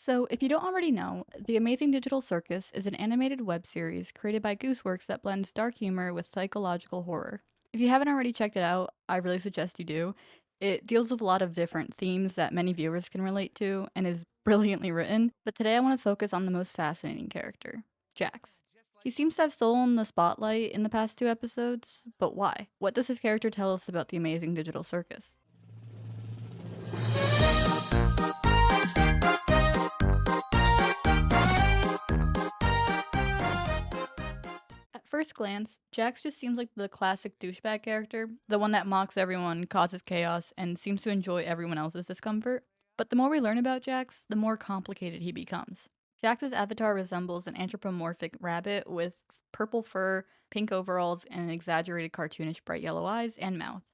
So, if you don't already know, The Amazing Digital Circus is an animated web series created by Gooseworks that blends dark humor with psychological horror. If you haven't already checked it out, I really suggest you do. It deals with a lot of different themes that many viewers can relate to and is brilliantly written, but today I want to focus on the most fascinating character, Jax. He seems to have stolen the spotlight in the past two episodes, but why? What does his character tell us about the Amazing Digital Circus? At first glance, Jax just seems like the classic douchebag character, the one that mocks everyone, causes chaos, and seems to enjoy everyone else's discomfort. But the more we learn about Jax, the more complicated he becomes. Jax's avatar resembles an anthropomorphic rabbit with purple fur, pink overalls, and an exaggerated cartoonish bright yellow eyes and mouth.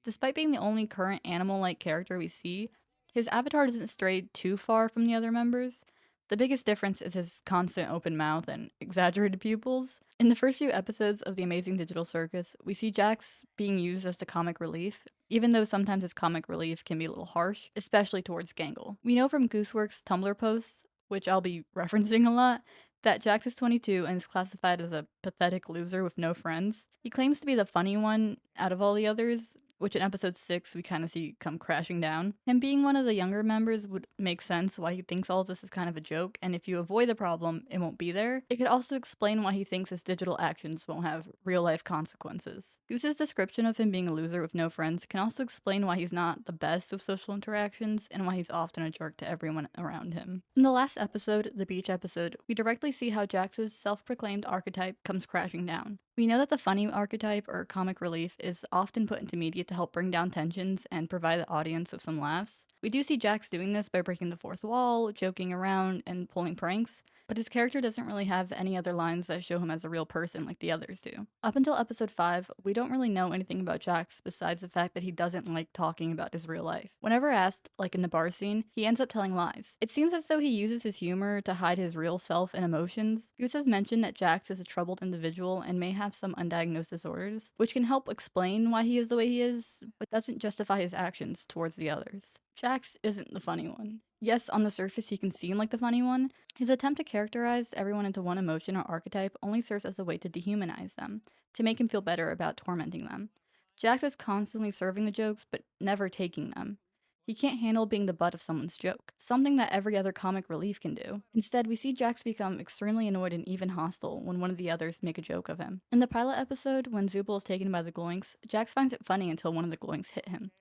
Despite being the only current animal like character we see, his avatar doesn't stray too far from the other members. The biggest difference is his constant open mouth and exaggerated pupils. In the first few episodes of The Amazing Digital Circus, we see Jax being used as the comic relief, even though sometimes his comic relief can be a little harsh, especially towards Gangle. We know from Gooseworks' Tumblr posts, which I'll be referencing a lot, that Jax is 22 and is classified as a pathetic loser with no friends. He claims to be the funny one out of all the others, which in episode 6 we kind of see come crashing down. Him being one of the younger members would make sense why he thinks all of this is kind of a joke, and if you avoid the problem, it won't be there. It could also explain why he thinks his digital actions won't have real life consequences. Goose's description of him being a loser with no friends can also explain why he's not the best with social interactions and why he's often a jerk to everyone around him. In the last episode, the beach episode, we directly see how Jax's self proclaimed archetype comes crashing down. We know that the funny archetype or comic relief is often put into media to help bring down tensions and provide the audience with some laughs. We do see Jax doing this by breaking the fourth wall, joking around, and pulling pranks, but his character doesn't really have any other lines that show him as a real person like the others do. Up until episode 5, we don't really know anything about Jax besides the fact that he doesn't like talking about his real life. Whenever asked, like in the bar scene, he ends up telling lies. It seems as though he uses his humor to hide his real self and emotions. Goose has mentioned that Jax is a troubled individual and may have some undiagnosed disorders, which can help explain why he is the way he is, but doesn't justify his actions towards the others. Jax isn't the funny one. Yes, on the surface he can seem like the funny one. His attempt to characterize everyone into one emotion or archetype only serves as a way to dehumanize them, to make him feel better about tormenting them. Jax is constantly serving the jokes, but never taking them. He can't handle being the butt of someone's joke, something that every other comic relief can do. Instead, we see Jax become extremely annoyed and even hostile when one of the others make a joke of him. In the pilot episode, when Zubul is taken by the Gloinks, Jax finds it funny until one of the Gloinks hit him.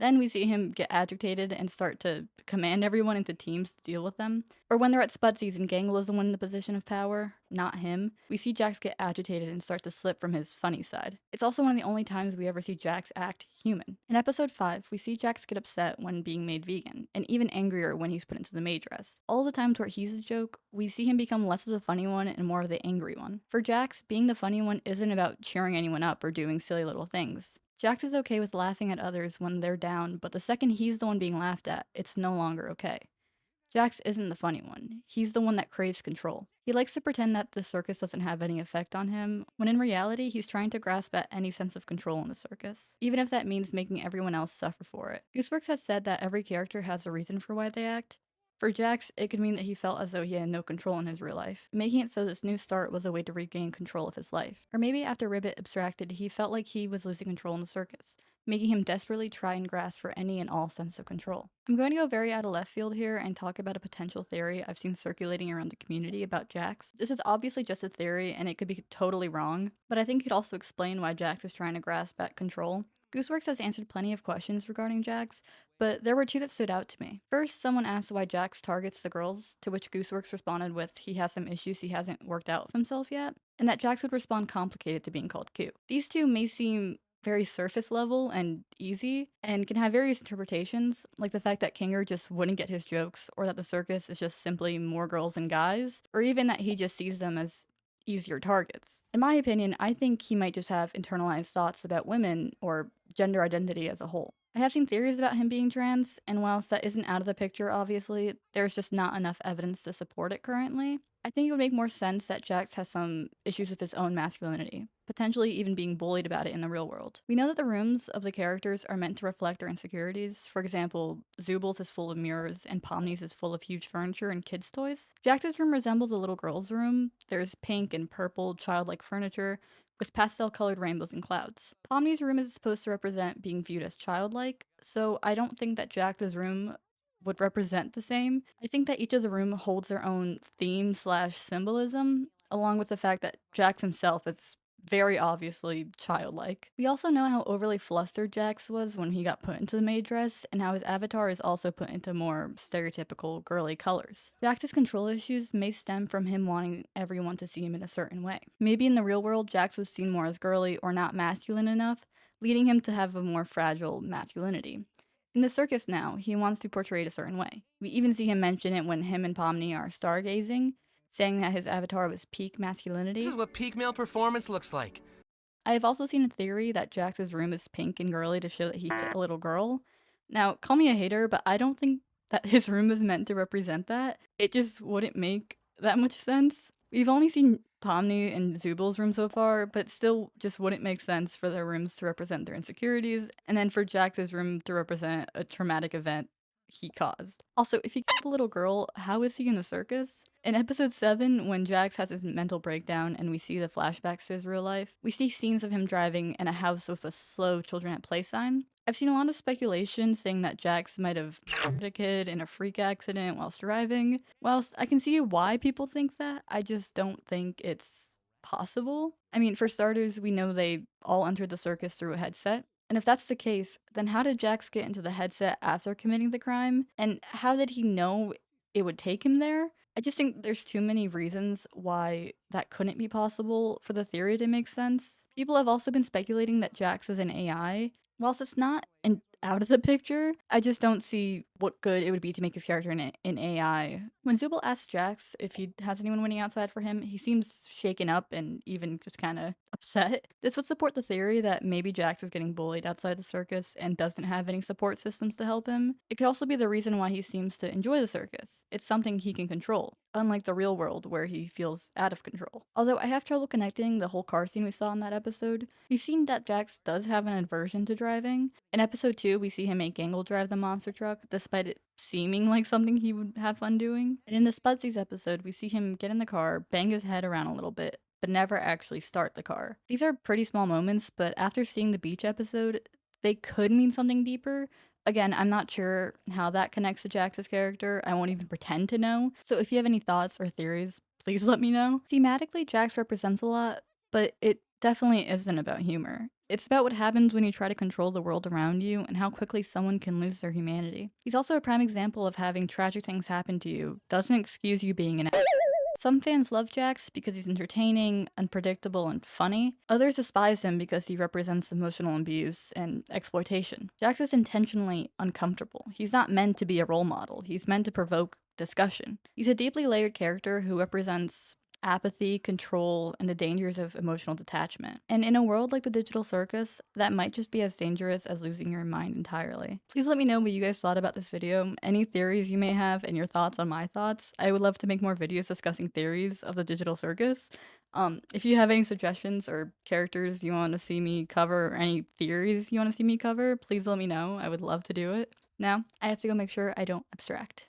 Then we see him get agitated and start to command everyone into teams to deal with them. Or when they're at Spudsies and Gangle is the one in the position of power, not him, we see Jax get agitated and start to slip from his funny side. It's also one of the only times we ever see Jax act human. In episode 5, we see Jax get upset when being made vegan, and even angrier when he's put into the maid dress. All the times where he's a joke, we see him become less of the funny one and more of the angry one. For Jax, being the funny one isn't about cheering anyone up or doing silly little things. Jax is okay with laughing at others when they're down, but the second he's the one being laughed at, it's no longer okay. Jax isn't the funny one. He's the one that craves control. He likes to pretend that the circus doesn't have any effect on him, when in reality, he's trying to grasp at any sense of control in the circus, even if that means making everyone else suffer for it. Gooseworks has said that every character has a reason for why they act. For Jax, it could mean that he felt as though he had no control in his real life, making it so this new start was a way to regain control of his life. Or maybe after Ribbit abstracted, he felt like he was losing control in the circus, making him desperately try and grasp for any and all sense of control. I'm going to go very out of left field here and talk about a potential theory I've seen circulating around the community about Jax. This is obviously just a theory and it could be totally wrong, but I think it could also explain why Jax is trying to grasp at control. Gooseworks has answered plenty of questions regarding Jax, but there were two that stood out to me. First, someone asked why Jax targets the girls, to which Gooseworks responded with he has some issues he hasn't worked out with himself yet, and that Jax would respond complicated to being called cute. These two may seem very surface level and easy, and can have various interpretations, like the fact that Kinger just wouldn't get his jokes, or that the circus is just simply more girls and guys, or even that he just sees them as easier targets. In my opinion, I think he might just have internalized thoughts about women or gender identity as a whole. I have seen theories about him being trans, and whilst that isn't out of the picture, obviously, there's just not enough evidence to support it currently. I think it would make more sense that Jax has some issues with his own masculinity, potentially even being bullied about it in the real world. We know that the rooms of the characters are meant to reflect their insecurities. For example, Zubal's is full of mirrors, and Pomni's is full of huge furniture and kids' toys. Jax's room resembles a little girl's room. There's pink and purple, childlike furniture, with pastel colored rainbows and clouds. Pomni's room is supposed to represent being viewed as childlike, so I don't think that Jax's room would represent the same. I think that each of the room holds their own theme slash symbolism, along with the fact that Jax himself is very obviously childlike. We also know how overly flustered Jax was when he got put into the maid dress, and how his avatar is also put into more stereotypical girly colors. Jax's control issues may stem from him wanting everyone to see him in a certain way. Maybe in the real world, Jax was seen more as girly or not masculine enough, leading him to have a more fragile masculinity. In the circus now, he wants to be portrayed a certain way. We even see him mention it when him and Pomni are stargazing, saying that his avatar was peak This is masculinity. what peak male performance looks like. I have also seen a theory that Jax's room is pink and girly to show that he hit a little girl. Now, call me a hater, but I don't think that his room is meant to represent that. It just wouldn't make that much sense. We've only seen Pomni and Zubal's room so far, but still just wouldn't make sense for their rooms to represent their insecurities, and then for Jax's room to represent a traumatic event he caused. Also, if he killed a little girl, how is he in the circus? In episode 7, when Jax has his mental breakdown and we see the flashbacks to his real life, we see scenes of him driving in a house with a slow children at play sign. I've seen a lot of speculation saying that Jax might have murdered a kid in a freak accident whilst driving. Whilst I can see why people think that, I just don't think it's possible. I mean, for starters, we know they all entered the circus through a headset. And if that's the case, then how did Jax get into the headset after committing the crime? And how did he know it would take him there? I just think there's too many reasons why that couldn't be possible for the theory to make sense. People have also been speculating that Jax is an AI. Whilst it's not out of the picture, I just don't see what good it would be to make his character an AI. When Zubal asks Jax if he has anyone waiting outside for him, he seems shaken up and even just kind of upset. This would support the theory that maybe Jax is getting bullied outside the circus and doesn't have any support systems to help him. It could also be the reason why he seems to enjoy the circus. It's something he can control, unlike the real world where he feels out of control. Although I have trouble connecting the whole car scene we saw in that episode. We've seen that Jax does have an aversion to driving. In episode 2, we see him make Gangle drive the monster truck, despite it seeming like something he would have fun doing. And in the Spudsies episode, we see him get in the car, bang his head around a little bit, but never actually start the car. These are pretty small moments, but after seeing the beach episode, they could mean something deeper. Again, I'm not sure how that connects to Jax's character. I won't even pretend to know. So if you have any thoughts or theories, please let me know. Thematically, Jax represents a lot, but it definitely isn't about humor. It's about what happens when you try to control the world around you and how quickly someone can lose their humanity. He's also a prime example of having tragic things happen to you doesn't excuse you being an asshole. Some fans love Jax because he's entertaining, unpredictable, and funny. Others despise him because he represents emotional abuse and exploitation. Jax is intentionally uncomfortable. He's not meant to be a role model, he's meant to provoke discussion. He's a deeply layered character who represents apathy, control, and the dangers of emotional detachment. And in a world like the digital circus, that might just be as dangerous as losing your mind entirely. Please let me know what you guys thought about this video, any theories you may have, and your thoughts on my thoughts. I would love to make more videos discussing theories of the digital circus. If you have any suggestions or characters you want to see me cover, or any theories you want to see me cover, please let me know. I would love to do it. Now, I have to go make sure I don't abstract.